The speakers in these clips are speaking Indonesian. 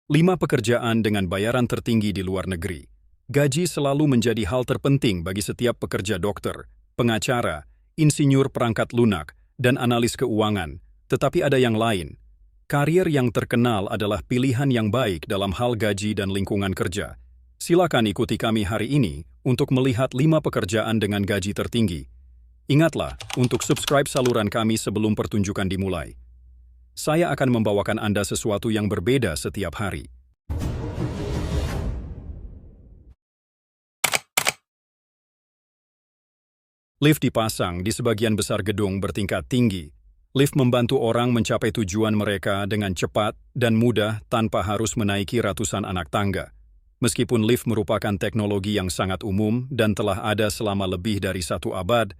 5 pekerjaan dengan bayaran tertinggi di luar negeri. Gaji selalu menjadi hal terpenting bagi setiap pekerja dokter, pengacara, insinyur perangkat lunak, dan analis keuangan. Tetapi ada yang lain. Karir yang terkenal adalah pilihan yang baik dalam hal gaji dan lingkungan kerja. Silakan ikuti kami hari ini untuk melihat 5 pekerjaan dengan gaji tertinggi. Ingatlah untuk subscribe saluran kami sebelum pertunjukan dimulai. Saya akan membawakan Anda sesuatu yang berbeda setiap hari. Lift dipasang di sebagian besar gedung bertingkat tinggi. Lift membantu orang mencapai tujuan mereka dengan cepat dan mudah tanpa harus menaiki ratusan anak tangga. Meskipun lift merupakan teknologi yang sangat umum dan telah ada selama lebih dari 1 abad,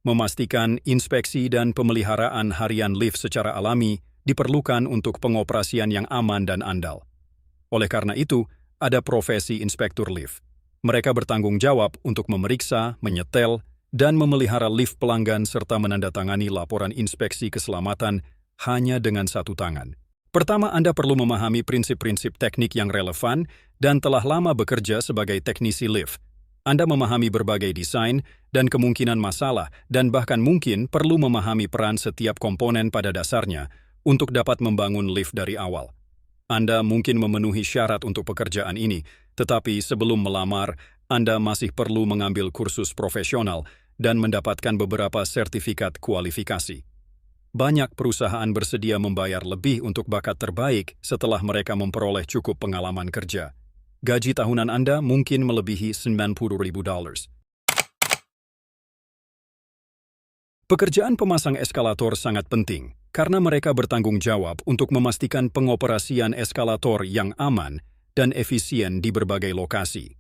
memastikan inspeksi dan pemeliharaan harian lift secara alami diperlukan untuk pengoperasian yang aman dan andal. Oleh karena itu, ada profesi inspektur lift. Mereka bertanggung jawab untuk memeriksa, menyetel, dan memelihara lift pelanggan serta menandatangani laporan inspeksi keselamatan hanya dengan 1 tangan. Pertama, Anda perlu memahami prinsip-prinsip teknik yang relevan dan telah lama bekerja sebagai teknisi lift. Anda memahami berbagai desain dan kemungkinan masalah dan bahkan mungkin perlu memahami peran setiap komponen pada dasarnya untuk dapat membangun lift dari awal. Anda mungkin memenuhi syarat untuk pekerjaan ini, tetapi sebelum melamar, Anda masih perlu mengambil kursus profesional dan mendapatkan beberapa sertifikat kualifikasi. Banyak perusahaan bersedia membayar lebih untuk bakat terbaik setelah mereka memperoleh cukup pengalaman kerja. Gaji tahunan Anda mungkin melebihi $90.000. Pekerjaan pemasang eskalator sangat penting karena mereka bertanggung jawab untuk memastikan pengoperasian eskalator yang aman dan efisien di berbagai lokasi.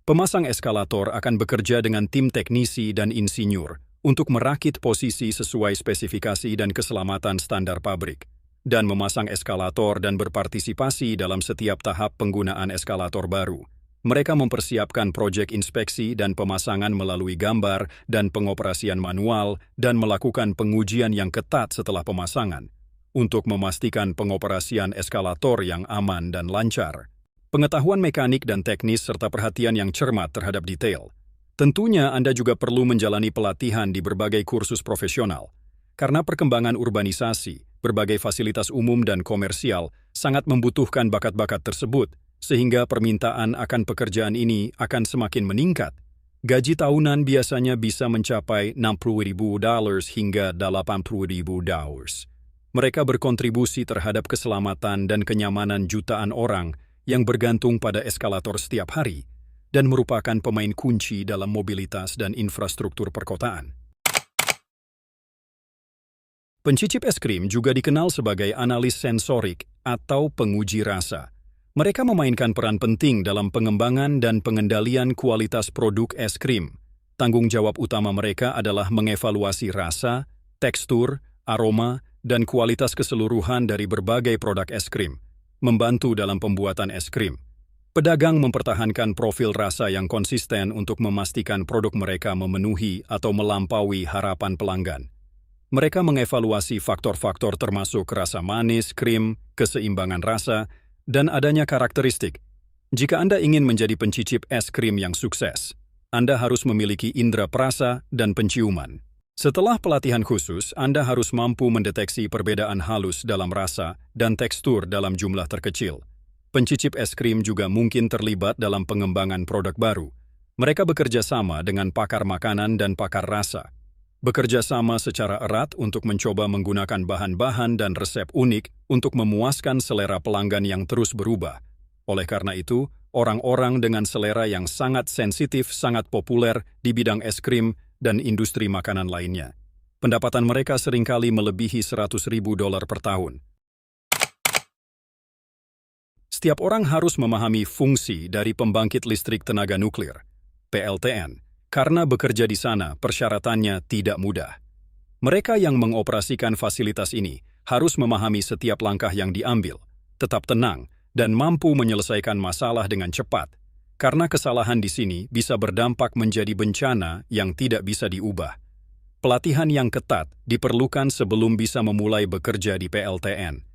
Pemasang eskalator akan bekerja dengan tim teknisi dan insinyur untuk merakit posisi sesuai spesifikasi dan keselamatan standar pabrik, dan memasang eskalator dan berpartisipasi dalam setiap tahap penggunaan eskalator baru. Mereka mempersiapkan proyek inspeksi dan pemasangan melalui gambar dan pengoperasian manual dan melakukan pengujian yang ketat setelah pemasangan untuk memastikan pengoperasian eskalator yang aman dan lancar. Pengetahuan mekanik dan teknis serta perhatian yang cermat terhadap detail. Tentunya Anda juga perlu menjalani pelatihan di berbagai kursus profesional. Karena perkembangan urbanisasi, berbagai fasilitas umum dan komersial sangat membutuhkan bakat-bakat tersebut, sehingga permintaan akan pekerjaan ini akan semakin meningkat. Gaji tahunan biasanya bisa mencapai $60.000 hingga $80.000. Mereka berkontribusi terhadap keselamatan dan kenyamanan jutaan orang yang bergantung pada eskalator setiap hari, dan merupakan pemain kunci dalam mobilitas dan infrastruktur perkotaan. Pencicip es krim juga dikenal sebagai analis sensorik atau penguji rasa. Mereka memainkan peran penting dalam pengembangan dan pengendalian kualitas produk es krim. Tanggung jawab utama mereka adalah mengevaluasi rasa, tekstur, aroma, dan kualitas keseluruhan dari berbagai produk es krim, membantu dalam pembuatan es krim. Pedagang mempertahankan profil rasa yang konsisten untuk memastikan produk mereka memenuhi atau melampaui harapan pelanggan. Mereka mengevaluasi faktor-faktor termasuk rasa manis, krim, keseimbangan rasa, dan adanya karakteristik. Jika Anda ingin menjadi pencicip es krim yang sukses, Anda harus memiliki indera perasa dan penciuman. Setelah pelatihan khusus, Anda harus mampu mendeteksi perbedaan halus dalam rasa dan tekstur dalam jumlah terkecil. Pencicip es krim juga mungkin terlibat dalam pengembangan produk baru. Mereka bekerja sama dengan pakar makanan dan pakar rasa. Bekerja sama secara erat untuk mencoba menggunakan bahan-bahan dan resep unik untuk memuaskan selera pelanggan yang terus berubah. Oleh karena itu, orang-orang dengan selera yang sangat sensitif sangat populer di bidang es krim dan industri makanan lainnya. Pendapatan mereka seringkali melebihi $100.000 per tahun. Setiap orang harus memahami fungsi dari pembangkit listrik tenaga nuklir, PLTN. Karena bekerja di sana, persyaratannya tidak mudah. Mereka yang mengoperasikan fasilitas ini harus memahami setiap langkah yang diambil, tetap tenang, dan mampu menyelesaikan masalah dengan cepat. Karena kesalahan di sini bisa berdampak menjadi bencana yang tidak bisa diubah. Pelatihan yang ketat diperlukan sebelum bisa memulai bekerja di PLTN.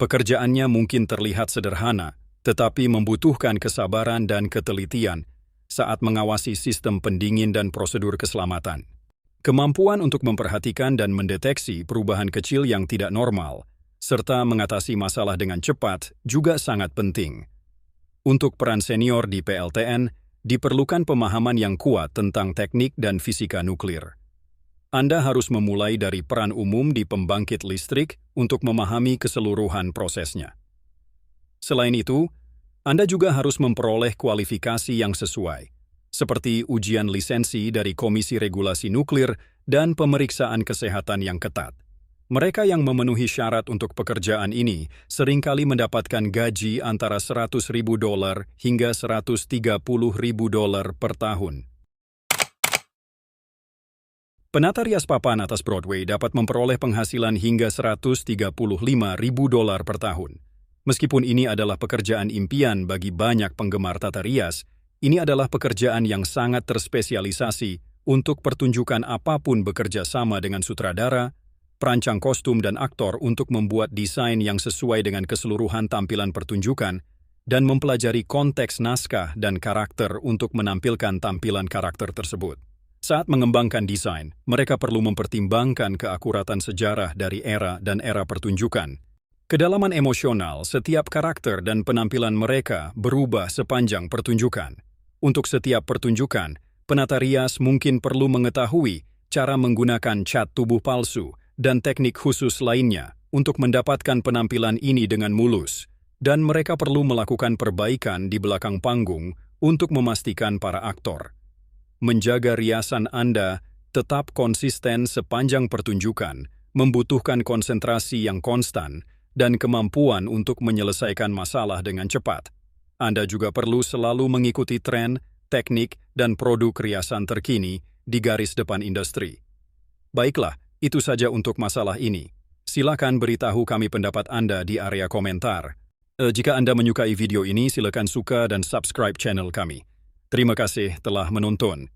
Pekerjaannya mungkin terlihat sederhana, tetapi membutuhkan kesabaran dan ketelitian saat mengawasi sistem pendingin dan prosedur keselamatan. Kemampuan untuk memperhatikan dan mendeteksi perubahan kecil yang tidak normal, serta mengatasi masalah dengan cepat juga sangat penting. Untuk peran senior di PLTN, diperlukan pemahaman yang kuat tentang teknik dan fisika nuklir. Anda harus memulai dari peran umum di pembangkit listrik untuk memahami keseluruhan prosesnya. Selain itu, Anda juga harus memperoleh kualifikasi yang sesuai, seperti ujian lisensi dari Komisi Regulasi Nuklir dan pemeriksaan kesehatan yang ketat. Mereka yang memenuhi syarat untuk pekerjaan ini seringkali mendapatkan gaji antara $100.000 hingga $130.000 per tahun. Penata rias papan atas Broadway dapat memperoleh penghasilan hingga $135.000 per tahun. Meskipun ini adalah pekerjaan impian bagi banyak penggemar tata rias, ini adalah pekerjaan yang sangat terspesialisasi untuk pertunjukan apapun bekerja sama dengan sutradara, perancang kostum dan aktor untuk membuat desain yang sesuai dengan keseluruhan tampilan pertunjukan dan mempelajari konteks naskah dan karakter untuk menampilkan tampilan karakter tersebut. Saat mengembangkan desain, mereka perlu mempertimbangkan keakuratan sejarah dari era dan era pertunjukan. Kedalaman emosional setiap karakter dan penampilan mereka berubah sepanjang pertunjukan. Untuk setiap pertunjukan, penata rias mungkin perlu mengetahui cara menggunakan cat tubuh palsu dan teknik khusus lainnya untuk mendapatkan penampilan ini dengan mulus, dan mereka perlu melakukan perbaikan di belakang panggung untuk memastikan para aktor. Menjaga riasan Anda tetap konsisten sepanjang pertunjukan membutuhkan konsentrasi yang konstan dan kemampuan untuk menyelesaikan masalah dengan cepat. Anda juga perlu selalu mengikuti tren, teknik, dan produk riasan terkini di garis depan industri. Baiklah, itu saja untuk masalah ini. Silakan beritahu kami pendapat Anda di area komentar. Jika Anda menyukai video ini, silakan suka dan subscribe channel kami. Terima kasih telah menonton.